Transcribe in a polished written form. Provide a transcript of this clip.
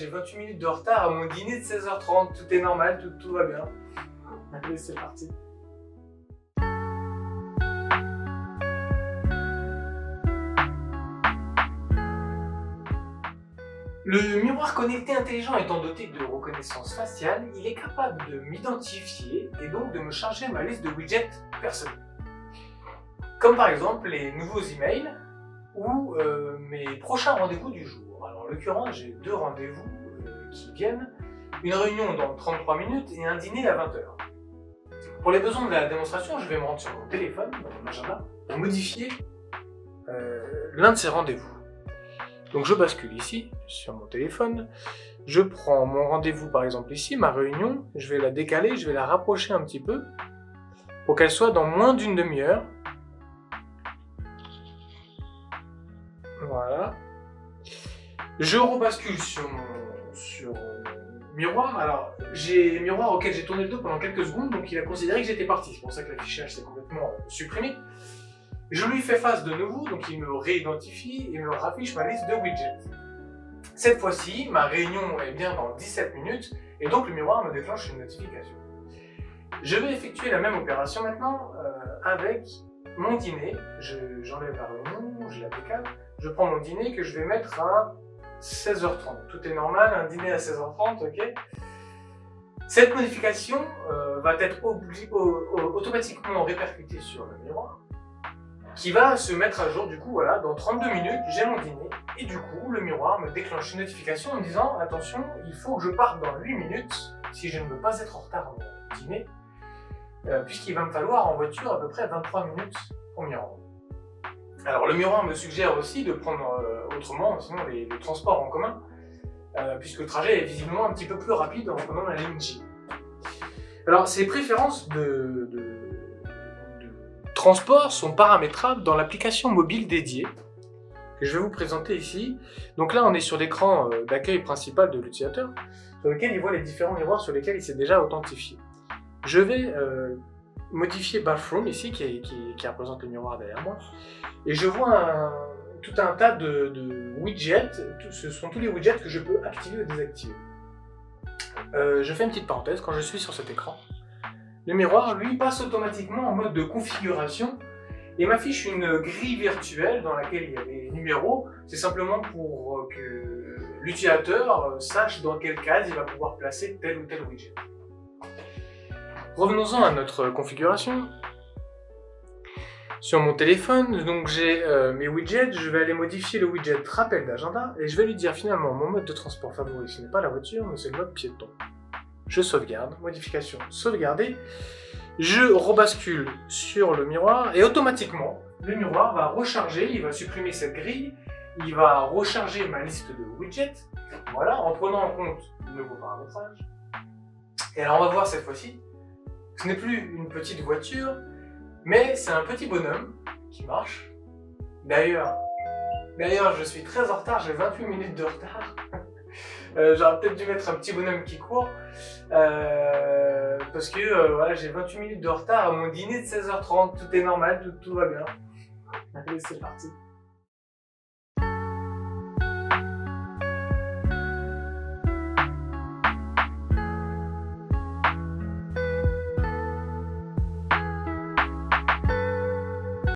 j'ai 28 minutes de retard à mon dîner de 16h30, tout est normal, tout va bien. Allez, c'est parti. Le miroir connecté intelligent étant doté de reconnaissance faciale, il est capable de m'identifier et donc de me charger ma liste de widgets personnels. Comme par exemple les nouveaux emails ou mes prochains rendez-vous du jour. Alors en l'occurrence, j'ai 2 rendez-vous qui viennent, une réunion dans 33 minutes et un dîner à 20h. Pour les besoins de la démonstration, je vais me rendre sur mon téléphone, dans mon agenda, pour modifier l'un de ces rendez-vous. Donc je bascule ici, sur mon téléphone, je prends mon rendez-vous par exemple ici, ma réunion, je vais la décaler, je vais la rapprocher un petit peu, pour qu'elle soit dans moins d'une demi-heure. Voilà. Je rebascule sur mon miroir. Alors, j'ai un miroir auquel j'ai tourné le dos pendant quelques secondes, donc il a considéré que j'étais parti. C'est pour ça que l'affichage s'est complètement supprimé. Je lui fais face de nouveau, donc il me réidentifie et me raffiche ma liste de widgets. Cette fois-ci, ma réunion est bien dans 17 minutes, et donc le miroir me déclenche une notification. Je vais effectuer la même opération maintenant avec mon dîner. J'enlève la réunion, je la décale. Je prends mon dîner que je vais mettre à 16h30. Tout est normal, un dîner à 16h30, ok. Cette modification va être automatiquement répercutée sur le miroir, qui va se mettre à jour du coup, voilà, dans 32 minutes, j'ai mon dîner, et du coup, le miroir me déclenche une notification en me disant « Attention, il faut que je parte dans 8 minutes, si je ne veux pas être en retard à mon dîner, puisqu'il va me falloir en voiture à peu près 23 minutes pour m'y rendre. » Alors le miroir me suggère aussi de prendre autrement, sinon les transports en commun, puisque le trajet est visiblement un petit peu plus rapide en prenant la ligne J. Alors ces préférences de transport sont paramétrables dans l'application mobile dédiée que je vais vous présenter ici. Donc là on est sur l'écran d'accueil principal de l'utilisateur, sur lequel il voit les différents miroirs sur lesquels il s'est déjà authentifié. Je vais modifier Bathroom ici, qui représente le miroir derrière moi, et je vois tout un tas de widgets. Ce sont tous les widgets que je peux activer ou désactiver. Je fais une petite parenthèse, quand je suis sur cet écran, le miroir lui passe automatiquement en mode de configuration et m'affiche une grille virtuelle dans laquelle il y a des numéros. C'est simplement pour que l'utilisateur sache dans quelle case il va pouvoir placer tel ou tel widget. Revenons-en à notre configuration. Sur mon téléphone, donc j'ai mes widgets, je vais aller modifier le widget rappel d'agenda et je vais lui dire finalement mon mode de transport favori, ce n'est pas la voiture, mais c'est le mode piéton. Je sauvegarde, modification sauvegardée, je rebascule sur le miroir et automatiquement le miroir va recharger, il va supprimer cette grille, il va recharger ma liste de widgets, voilà, en prenant en compte le nouveau paramétrage. Et alors on va voir cette fois-ci, ce n'est plus une petite voiture, mais c'est un petit bonhomme qui marche. D'ailleurs, je suis très en retard, j'ai 28 minutes de retard. J'aurais peut-être dû mettre un petit bonhomme qui court, parce que voilà, j'ai 28 minutes de retard à mon dîner de 16h30, tout est normal, tout va bien. Allez, c'est parti.